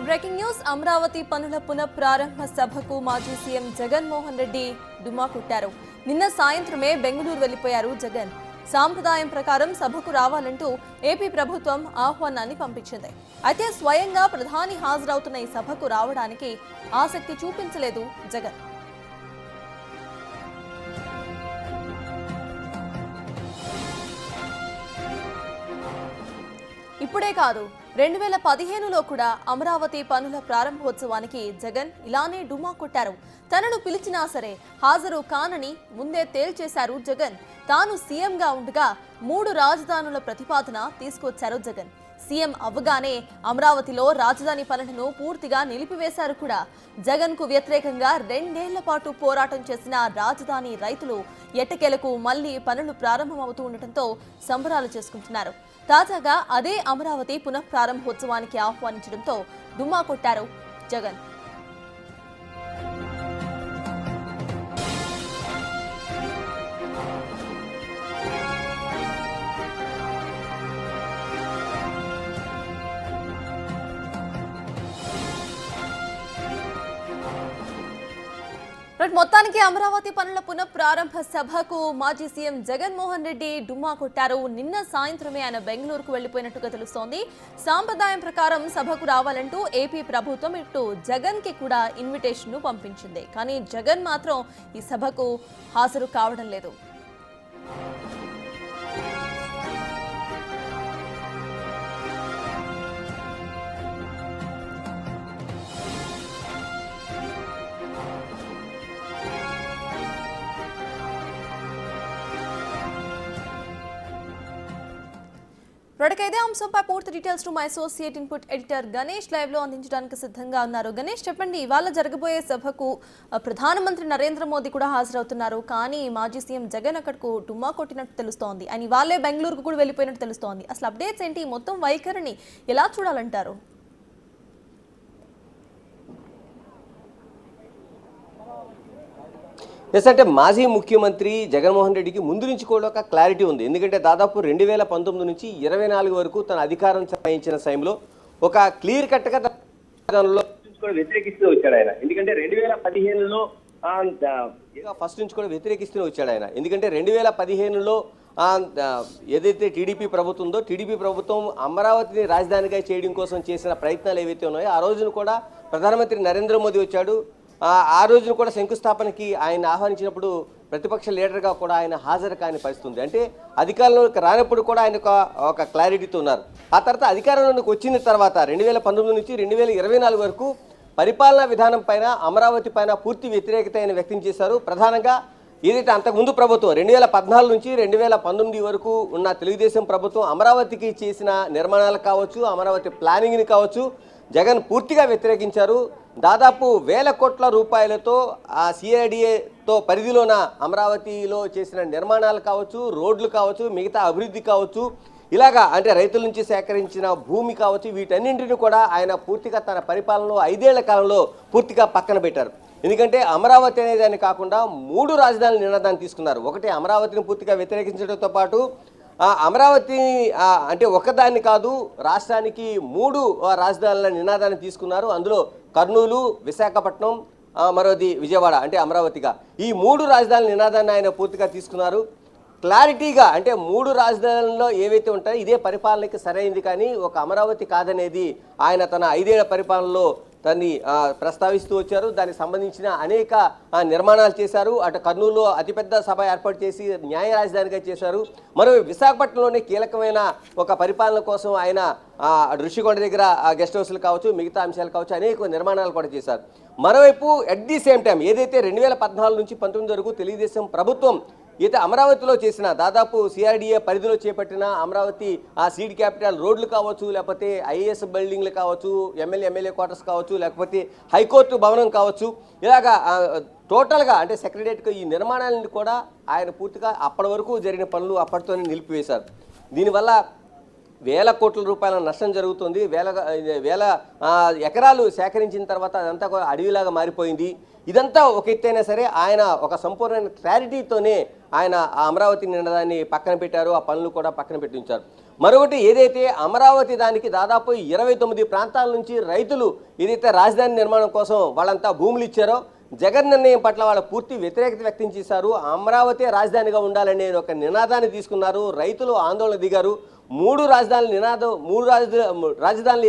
Breaking news Amaravati పనుల పునఃప్రారంభ సభకు మాజీ సీఎం జగన్మోహన్ రెడ్డి డుమ్మా కొట్టారు. నిన్న సాయంత్రమే బెంగళూరు వెళ్లిపోయారు జగన్. సాంప్రదాయం ప్రకారం సభకు రావాలంటూ ఏపీ ప్రభుత్వం ఆహ్వానాన్ని పంపించింది. అయితే స్వయంగా ప్రధాని హాజరవుతున్న ఈ సభకు రావడానికి ఆసక్తి చూపించలేదు జగన్. ఇప్పుడే కాదు 2015లో కూడా అమరావతి పనుల ప్రారంభోత్సవానికి జగన్ ఇలానే డుమ్మా కొట్టారు. తనను పిలిచినా సరే హాజరు కానని ముందే తేల్చేశారు జగన్. తాను సీఎంగా ఉండగా 3 రాజధానుల ప్రతిపాదన తీసుకొచ్చారు జగన్. సీఎం అవ్వగానే అమరావతిలో రాజధాని పనులను పూర్తిగా నిలిపివేశారు కూడా. జగన్ కు వ్యతిరేకంగా 2 ఏళ్ల పాటు పోరాటం చేసిన రాజధాని రైతులు ఎట్టకేలకు మళ్లీ పనులు ప్రారంభమవుతూ ఉండటంతో సంబరాలు చేసుకుంటున్నారు. తాజాగా అదే అమరావతి పునఃప్రారంభోత్సవానికి ఆహ్వానించడంతో డుమ్మా కొట్టారు జగన్. మొత్తానికి అమరావతి పనుల పునఃప్రారంభ సభకు మాజీ సీఎం జగన్మోహన్ రెడ్డి డుమ్మా కొట్టారు. నిన్న సాయంత్రమే ఆయన బెంగళూరుకు వెళ్లిపోయినట్టుగా తెలుస్తోంది. సాంప్రదాయం ప్రకారం సభకు రావాలంటూ ఏపీ ప్రభుత్వం ఇటు జగన్ కి కూడా ఇన్విటేషన్ ను పంపించింది. కానీ జగన్ మాత్రం ఈ సభకు హాజరు కావడం లేదు. ఇదే అంశంపై పూర్తి details to my associate input editor Ganesh live లో అందించడానికి సిద్ధంగా ఉన్నారు. గణేష్, చెప్పండి, ఇవాళ జరగబోయే సభకు ప్రధానమంత్రి నరేంద్ర మోదీ కూడా హాజరవుతున్నారు. కానీ మాజీ సీఎం జగన్ అక్కడకు డుమ్మా కొట్టినట్టు తెలుస్తోంది. ఆయన ఇవాళే బెంగళూరుకు కూడా వెళ్ళిపోయినట్టు తెలుస్తోంది. అసలు అప్డేట్స్ ఏంటి? మొత్తం వైఖరిని ఎలా చూడాలంటారు? ఎస్, అంటే మాజీ ముఖ్యమంత్రి జగన్మోహన్ రెడ్డికి ముందు నుంచి కూడా ఒక క్లారిటీ ఉంది. ఎందుకంటే దాదాపు 2019 నుంచి 24 వరకు తన అధికారం చలాయించిన సమయంలో ఒక క్లియర్ కట్గా వ్యతిరేకిస్తూ వచ్చాడు ఆయన. ఎందుకంటే 2015లో ఫస్ట్ నుంచి కూడా వ్యతిరేకిస్తూ వచ్చాడు ఆయన. ఎందుకంటే 2015లో ఏదైతే టీడీపీ ప్రభుత్వం ఉందో టీడీపీ ప్రభుత్వం అమరావతిని రాజధానిగా చేయడం కోసం చేసిన ప్రయత్నాలు ఏవైతే ఉన్నాయో ఆ రోజున కూడా ప్రధానమంత్రి నరేంద్ర మోదీ వచ్చాడు. ఆ రోజున కూడా శంకుస్థాపనకి ఆయన ఆహ్వానించినప్పుడు ప్రతిపక్ష లీడర్గా కూడా ఆయన హాజరు కాని పరిస్థితుంది. అంటే అధికారంలోకి రానప్పుడు కూడా ఆయన ఒక క్లారిటీతో ఉన్నారు. ఆ తర్వాత అధికారంలోకి వచ్చిన తర్వాత 2019 నుంచి 2024 వరకు పరిపాలనా విధానం పైన అమరావతి పైన పూర్తి వ్యతిరేకత ఆయన వ్యక్తం చేశారు. ప్రధానంగా ఏదైతే అంతకుముందు ప్రభుత్వం 2014 నుంచి 2019 వరకు ఉన్న తెలుగుదేశం ప్రభుత్వం అమరావతికి చేసిన నిర్మాణాలు కావచ్చు, అమరావతి ప్లానింగ్ని కావచ్చు, జగన్ పూర్తిగా వ్యతిరేకించారు. దాదాపు 1000 కోట్ల రూపాయలతో ఆ సిఐడిఏతో పరిధిలోన అమరావతిలో చేసిన నిర్మాణాలు కావచ్చు, రోడ్లు కావచ్చు, మిగతా అభివృద్ధి కావచ్చు, ఇలాగా అంటే రైతుల నుంచి సేకరించిన భూమి కావచ్చు, వీటన్నింటినీ కూడా ఆయన పూర్తిగా తన పరిపాలనలో 5 ఏళ్ల కాలంలో పూర్తిగా పక్కన పెట్టారు. ఎందుకంటే అమరావతి అనేదాన్ని కాకుండా 3 రాజధానుల నినాదాన్ని తీసుకున్నారు. ఒకటి అమరావతిని పూర్తిగా వ్యతిరేకించడంతో పాటు అమరావతి అంటే ఒకదాన్ని కాదు, రాష్ట్రానికి 3 రాజధానుల నినాదాన్ని తీసుకున్నారు. అందులో కర్నూలు, విశాఖపట్నం, మరోది విజయవాడ అంటే అమరావతిగా. ఈ 3 రాజధానుల నినాదాన్ని ఆయన పూర్తిగా తీసుకున్నారు. క్లారిటీగా అంటే 3 రాజధానుల్లో ఏవైతే ఉంటాయో ఇదే పరిపాలనకి సరైంది, కానీ ఒక అమరావతి కాదనేది ఆయన తన 5 ఏళ్ల పరిపాలనలో దాన్ని ప్రస్తావిస్తూ వచ్చారు. దానికి సంబంధించిన అనేక నిర్మాణాలు చేశారు. అటు కర్నూలులో అతిపెద్ద సభ ఏర్పాటు చేసి న్యాయ రాజధానిగా చేశారు. మరో విశాఖపట్నంలోనే కీలకమైన ఒక పరిపాలన కోసం ఆయన ఋషికొండ దగ్గర గెస్ట్ హౌస్లు కావచ్చు, మిగతా అంశాలు కావచ్చు, అనేక నిర్మాణాలు కూడా చేశారు. మరోవైపు అట్ ది సేమ్ టైం ఏదైతే 2014 నుంచి 19 వరకు తెలుగుదేశం ప్రభుత్వం అయితే అమరావతిలో చేసిన దాదాపు సిఆర్డీఏ పరిధిలో చేపట్టిన అమరావతి సీడ్ క్యాపిటల్ రోడ్లు కావచ్చు, లేకపోతే ఐఏఎస్ బిల్డింగ్లు కావచ్చు, ఎమ్మెల్యే క్వార్టర్స్ కావచ్చు, లేకపోతే హైకోర్టు భవనం కావచ్చు, ఇలాగా టోటల్గా అంటే సెక్రటరియట్గా ఈ నిర్మాణాలను కూడా ఆయన పూర్తిగా అప్పటి వరకు జరిగిన పనులు అప్పటితోనే నిలిపివేశారు. దీనివల్ల 1000 కోట్ల రూపాయల నష్టం జరుగుతుంది. వేల ఎకరాలు సేకరించిన తర్వాత అదంతా అడవిలాగా మారిపోయింది. ఇదంతా ఒక ఎత్తైనా సరే ఆయన ఒక సంపూర్ణ క్లారిటీతోనే ఆయన ఆ అమరావతి నినాదాన్ని పక్కన పెట్టారు. ఆ పనులు కూడా పక్కన పెట్టి ఉంచారు. మరొకటి ఏదైతే అమరావతి దానికి దాదాపు 29 ప్రాంతాల నుంచి రైతులు ఏదైతే రాజధాని నిర్మాణం కోసం వాళ్ళంతా భూములు ఇచ్చారో జగన్ నిర్ణయం పట్ల వాళ్ళ పూర్తి వ్యతిరేకత వ్యక్తం చేశారు. అమరావతి రాజధానిగా ఉండాలనే ఒక నినాదాన్ని తీసుకున్నారు. రైతులు ఆందోళన దిగారు. మూడు రాజధానులు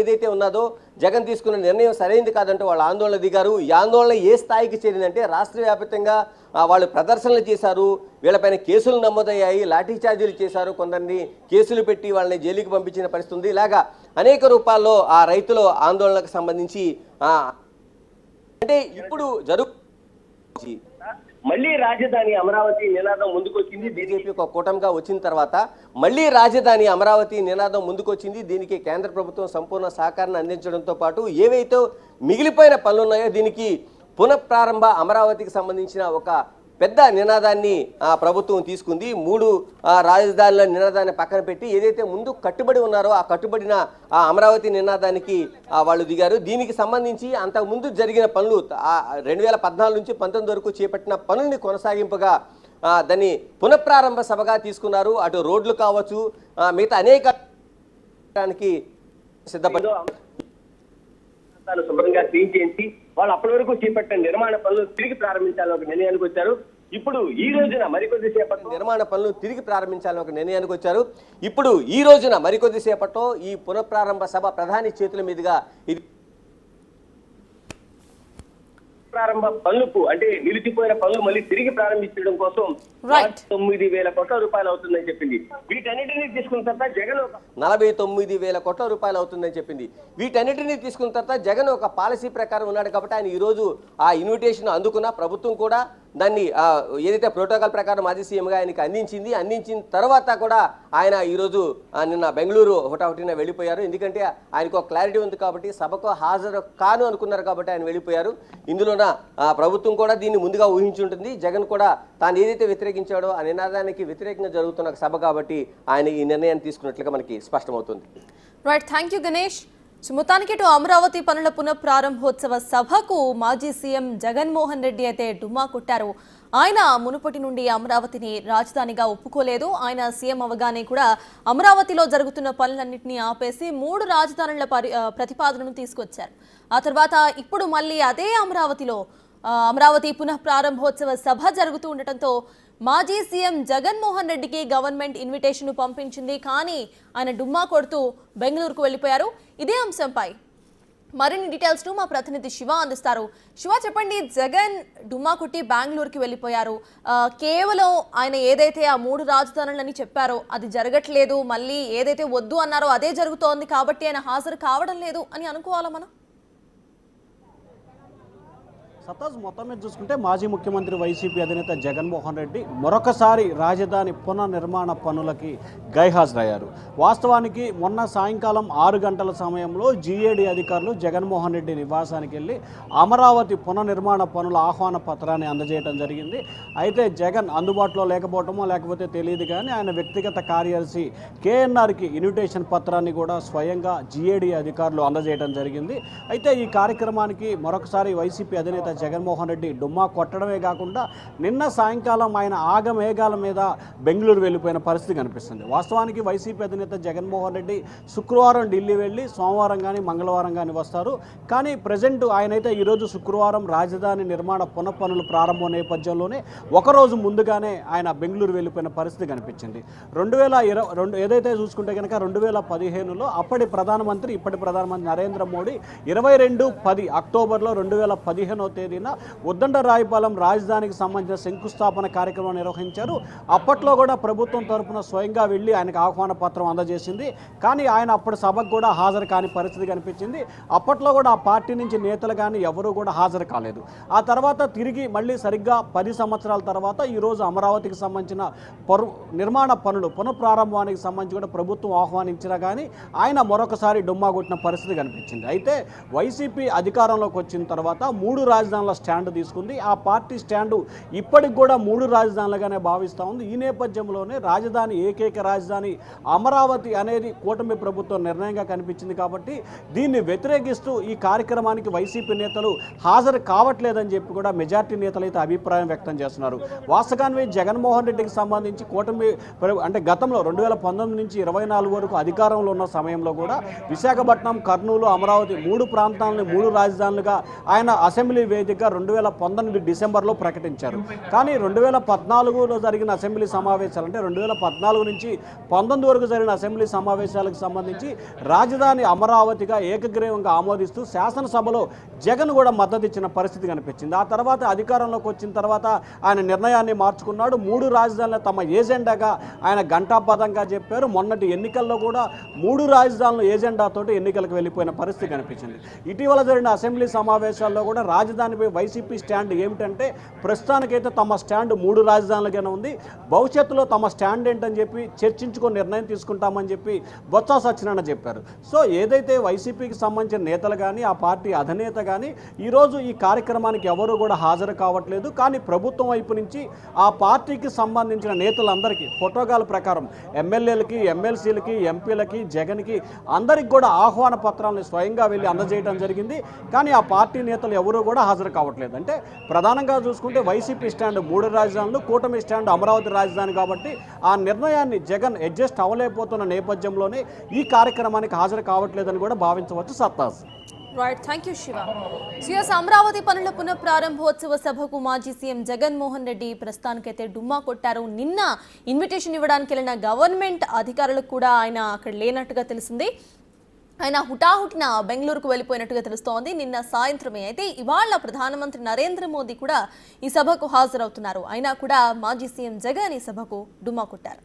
ఏదైతే ఉన్నదో జగన్ తీసుకున్న నిర్ణయం సరైనది కాదంటూ వాళ్ళు ఆందోళన దిగారు. ఈ ఆందోళన ఏ స్థాయికి చేరిందంటే రాష్ట్ర వ్యాప్తంగా వాళ్ళు ప్రదర్శనలు చేశారు. వీళ్ళపైన కేసులు నమోదయ్యాయి, లాఠీ చార్జీలు చేశారు, కొందరిని కేసులు పెట్టి వాళ్ళని జైలుకి పంపించిన పరిస్థితి ఉంది. ఇలాగా అనేక రూపాల్లో ఆ రైతుల ఆందోళనకు సంబంధించి అంటే ఇప్పుడు మళ్ళీ రాజధాని అమరావతి నినాదం ముందుకొచ్చింది. బీజేపీ ఒక కూటమిగా వచ్చిన తర్వాత మళ్ళీ రాజధాని అమరావతి నినాదం ముందుకొచ్చింది. దీనికి కేంద్ర ప్రభుత్వం సంపూర్ణ సహకారాన్ని అందించడంతో పాటు ఏవైతే మిగిలిపోయిన పనులు ఉన్నాయో దీనికి పునఃప్రారంభ అమరావతికి సంబంధించిన ఒక పెద్ద నినాదాన్ని ప్రభుత్వం తీసుకుంది. మూడు రాజధానుల నినాదాన్ని పక్కన పెట్టి ఏదైతే ముందు కట్టుబడి ఉన్నారో ఆ కట్టుబడిన అమరావతి నినాదానికి వాళ్ళు దిగారు. దీనికి సంబంధించి అంతకుముందు జరిగిన పనులు 2014 నుంచి 19 వరకు చేపట్టిన పనుల్ని కొనసాగింపుగా దాన్ని పునఃప్రారంభ సభగా తీసుకున్నారు. అటు రోడ్లు కావచ్చు, మిగతా అనేక సిద్ధపడి శుభ్రంగా క్లీన్ చేయించి వాళ్ళు అప్పటి వరకు చేపట్టిన నిర్మాణ పనులు తిరిగి ప్రారంభించాలని ఒక నిర్ణయానికి వచ్చారు. ఇప్పుడు ఈ రోజున మరికొద్ది సేపట్లో నిర్మాణ పనులు తిరిగి ప్రారంభించాలని ఒక నిర్ణయానికి వచ్చారు. ఇప్పుడు ఈ రోజున మరికొద్ది సేపట్లో ఈ పునఃప్రారంభ సభ ప్రధాని చేతుల మీదుగా ఇది ప్రారంభ పనులకు అంటే నిలిచిపోయిన పనులు మళ్ళీ తిరిగి ప్రారంభించడం కోసం 49,000 కోట్ల రూపాయలు అవుతుందని చెప్పింది. వీటన్నిటినీ తీసుకున్న తర్వాత జగన్ 49,000 కోట్ల రూపాయలు అవుతుందని చెప్పింది. వీటన్నిటినీ తీసుకున్న తర్వాత జగన్ ఒక పాలసీ ప్రకారం ఉన్నాడు కాబట్టి ఆయన ఈరోజు ఆ ఇన్విటేషన్ అందుకున్న ప్రభుత్వం కూడా దాన్ని ఏదైతే ప్రోటోకాల్ ప్రకారం మాజీ సీఎంగా ఆయనకి అందించిన తర్వాత కూడా ఆయన ఈరోజు నిన్న బెంగళూరు హుటాహుటిన వెళ్ళిపోయారు. ఎందుకంటే ఆయనకు ఒక క్లారిటీ ఉంది కాబట్టి సభకు హాజరు కాను అనుకున్నారు కాబట్టి ఆయన వెళ్ళిపోయారు. ఇందులోన ప్రభుత్వం కూడా దీన్ని ముందుగా ఊహించి ఉంటుంది. జగన్ కూడా తాను ఏదైతే వ్యతిరేకించాడో ఆ నినాదానికి వ్యతిరేకంగా జరుగుతున్న సభ కాబట్టి ఆయన ఈ నిర్ణయాన్ని తీసుకున్నట్లుగా మనకి స్పష్టమవుతుంది. Right, thank you Ganesh. మొత్తానికి ఇటు అమరావతి పనుల పునఃప్రారంభోత్సవ సభకు మాజీ సీఎం జగన్మోహన్ రెడ్డి అయితే డుమ్మా కొట్టారు. ఆయన మునుపటి నుండి అమరావతిని రాజధానిగా ఒప్పుకోలేదు. ఆయన సీఎం అవగానే కూడా అమరావతిలో జరుగుతున్న పనులన్నింటినీ ఆపేసి 3 రాజధానుల ప్రతిపాదనను తీసుకొచ్చారు. ఆ తర్వాత ఇప్పుడు మళ్ళీ అదే అమరావతిలో అమరావతి పునఃప్రారంభోత్సవ సభ జరుగుతూ ఉండటంతో మాజీ సీఎం జగన్మోహన్ రెడ్డికి గవర్నమెంట్ ఇన్విటేషన్ పంపించింది. కానీ ఆయన డుమ్మా కొడుతూ బెంగళూరుకు వెళ్ళిపోయారు. ఇదే అంశంపై మరిన్ని డీటెయిల్స్ మా ప్రతినిధి శివ అందిస్తారు. శివ, చెప్పండి, జగన్ డుమ్మా కొట్టి బెంగళూరుకి వెళ్ళిపోయారు. కేవలం ఆయన ఏదైతే ఆ 3 రాజధానులని చెప్పారో అది జరగట్లేదు, మళ్ళీ ఏదైతే వద్దు అన్నారో అదే జరుగుతోంది కాబట్టి ఆయన హాజరు కావడం లేదు అని అనుకోవాలా మనం? సతాజ్ మొత్తం మీద చూసుకుంటే మాజీ ముఖ్యమంత్రి వైసీపీ అధినేత జగన్మోహన్ రెడ్డి మరొకసారి రాజధాని పునర్నిర్మాణ పనులకి గైహాజరయ్యారు. వాస్తవానికి మొన్న సాయంకాలం 6 గంటల సమయంలో జీఏడీ అధికారులు జగన్మోహన్ రెడ్డి నివాసానికి వెళ్ళి అమరావతి పునర్నిర్మాణ పనుల ఆహ్వాన పత్రాన్ని అందజేయడం జరిగింది. అయితే జగన్ అందుబాటులో లేకపోవటమో లేకపోతే తెలియదు కానీ ఆయన వ్యక్తిగత కార్యదర్శి కేఎన్ఆర్కి ఇన్విటేషన్ పత్రాన్ని కూడా స్వయంగా జీఏడీ అధికారులు అందజేయడం జరిగింది. అయితే ఈ కార్యక్రమానికి మరొకసారి వైసీపీ అధినేత జగన్మోహన్ రెడ్డి డుమ్మా కొట్టడమే కాకుండా నిన్న సాయంకాలం ఆయన ఆగమేఘాల మీద బెంగళూరు వెళ్ళిపోయిన పరిస్థితి కనిపిస్తుంది. వాస్తవానికి వైసీపీ అధినేత జగన్మోహన్ రెడ్డి శుక్రవారం ఢిల్లీ వెళ్ళి సోమవారం కానీ మంగళవారం కానీ వస్తారు. కానీ ప్రజెంట్ ఆయనైతే ఈరోజు శుక్రవారం రాజధాని నిర్మాణ పునఃపనులు ప్రారంభం నేపథ్యంలోనే ఒకరోజు ముందుగానే ఆయన బెంగళూరు వెళ్ళిపోయిన పరిస్థితి కనిపించింది. 2022 ఏదైతే చూసుకుంటే కనుక 2015లో అప్పటి ప్రధానమంత్రి ఇప్పటి ప్రధానమంత్రి నరేంద్ర మోడీ 22 అక్టోబర్లో 2015వ తేదీన ఉద్దండరాయపాలెం రాజధానికి సంబంధించిన శంకుస్థాపన కార్యక్రమం నిర్వహించారు. అప్పట్లో కూడా ప్రభుత్వం తరఫున స్వయంగా వెళ్ళి ఆయనకు ఆహ్వాన పత్రం అందజేసింది. కానీ ఆయన అప్పుడు సభకు కూడా హాజరు కాని పరిస్థితి కనిపించింది. అప్పట్లో కూడా ఆ పార్టీ నుంచి నేతలు కానీ ఎవరూ కూడా హాజరు కాలేదు. ఆ తర్వాత తిరిగి మళ్ళీ సరిగ్గా 10 సంవత్సరాల తర్వాత ఈరోజు అమరావతికి సంబంధించిన నిర్మాణ పనులు పునఃప్రారంభానికి సంబంధించి కూడా ప్రభుత్వం ఆహ్వానించినా కానీ ఆయన మరొకసారి డుమ్మా కొట్టిన పరిస్థితి కనిపించింది. అయితే వైసీపీ అధికారంలోకి వచ్చిన తర్వాత 3 రాజధానులు రాజధానుల స్టాండ్ తీసుకుంది. ఆ పార్టీ స్టాండు ఇప్పటికి కూడా 3 రాజధానులుగానే భావిస్తూ ఉంది. ఈ నేపథ్యంలోనే రాజధాని ఏకైక రాజధాని అమరావతి అనేది కూటమి ప్రభుత్వం నిర్ణయంగా కనిపించింది. కాబట్టి దీన్ని వ్యతిరేకిస్తూ ఈ కార్యక్రమానికి వైసీపీ నేతలు హాజరు కావట్లేదని చెప్పి కూడా మెజార్టీ నేతలు అయితే అభిప్రాయం వ్యక్తం చేస్తున్నారు. వాస్తవానికి జగన్మోహన్ రెడ్డికి సంబంధించి కూటమి అంటే గతంలో 2019 నుంచి 24 వరకు అధికారంలో ఉన్న సమయంలో కూడా విశాఖపట్నం, కర్నూలు, అమరావతి 3 ప్రాంతాలను 3 రాజధానులుగా ఆయన అసెంబ్లీ వేదికగా 2019 డిసెంబర్లో ప్రకటించారు. కానీ 2014లో జరిగిన అసెంబ్లీ సమావేశాలు అంటే 2014 నుంచి 19 వరకు జరిగిన అసెంబ్లీ సమావేశాలకు సంబంధించి రాజధాని అమరావతిగా ఏకగ్రీవంగా ఆమోదిస్తూ శాసనసభలో జగన్ కూడా మద్దతు ఇచ్చిన పరిస్థితి కనిపించింది. ఆ తర్వాత అధికారంలోకి వచ్చిన తర్వాత ఆయన నిర్ణయాన్ని మార్చుకున్నాడు. 3 రాజధానుల తమ ఏజెండాగా ఆయన ఘంటాపథంగా చెప్పారు. మొన్నటి ఎన్నికల్లో కూడా 3 రాజధానుల ఏజెండాతోటి ఎన్నికలకు వెళ్ళిపోయిన పరిస్థితి కనిపించింది. ఇటీవల జరిగిన అసెంబ్లీ సమావేశాల్లో కూడా రాజధానిపై వైసీపీ స్టాండ్ ఏమిటంటే ప్రస్తుతానికైతే తమ స్టాండ్ 3 రాజధానులుగానే ఉంది. భవిష్యత్తులో తమ స్టాండ్ ఏంటని చెప్పి చర్చించుకొని నిర్ణయం తీసుకుంటామని చెప్పి బొత్స సత్యనారాయణ చెప్పారు. సో ఏదైతే వైసీపీకి సంబంధించిన నేతలు కానీ ఆ పార్టీ అధినేత కానీ ఈరోజు ఈ కార్యక్రమానికి ఎవరు కూడా హాజరు కావట్లేదు. కానీ ప్రభుత్వం వైపు నుంచి ఆ పార్టీకి సంబంధించిన నేతలందరికీ ప్రోటోకాల్ ప్రకారం ఎమ్మెల్యేలకి, ఎమ్మెల్సీలకి, ఎంపీలకి, జగన్కి అందరికి కూడా ఆహ్వాన పత్రాలను స్వయంగా వెళ్ళి అందజేయడం జరిగింది. కానీ ఆ పార్టీ నేతలు ఎవరూ కూడా హాజరు కావట్లేదు. అంటే ప్రధానంగా చూసుకుంటే వైసీపీ స్టాండ్ 3 రాజధానులు, కూటమి స్టాండ్ అమరావతి రాజధాని. కాబట్టి ఆ నిర్ణయాన్ని జగన్ అడ్జస్ట్ అవ్వలేకపోతున్న నేపథ్యంలోనే ఈ కార్యక్రమానికి హాజరు కావట్లేదని కూడా భావించవచ్చు. సత్తాస్. Right, thank you Shiva. CS Amaravati పనుల పునఃప్రారంభోత్సవ సభకు మాజీ సీఎం జగన్మోహన్ రెడ్డి ప్రస్తుతానికైతే డుమ్మా కొట్టారు. నిన్న ఇన్విటేషన్ ఇవ్వడానికి వెళ్ళిన గవర్నమెంట్ అధికారులకు కూడా ఆయన అక్కడ లేనట్టుగా తెలిసింది. ఆయన హుటాహుటిన బెంగళూరుకు వెళ్ళిపోయినట్టుగా తెలుస్తోంది నిన్న సాయంత్రమే. అయితే ఇవాళ ప్రధానమంత్రి నరేంద్ర మోదీ కూడా ఈ సభకు హాజరవుతున్నారు. అయినా కూడా మాజీ సీఎం జగన్ ఈ సభకు డుమ్మా కొట్టారు.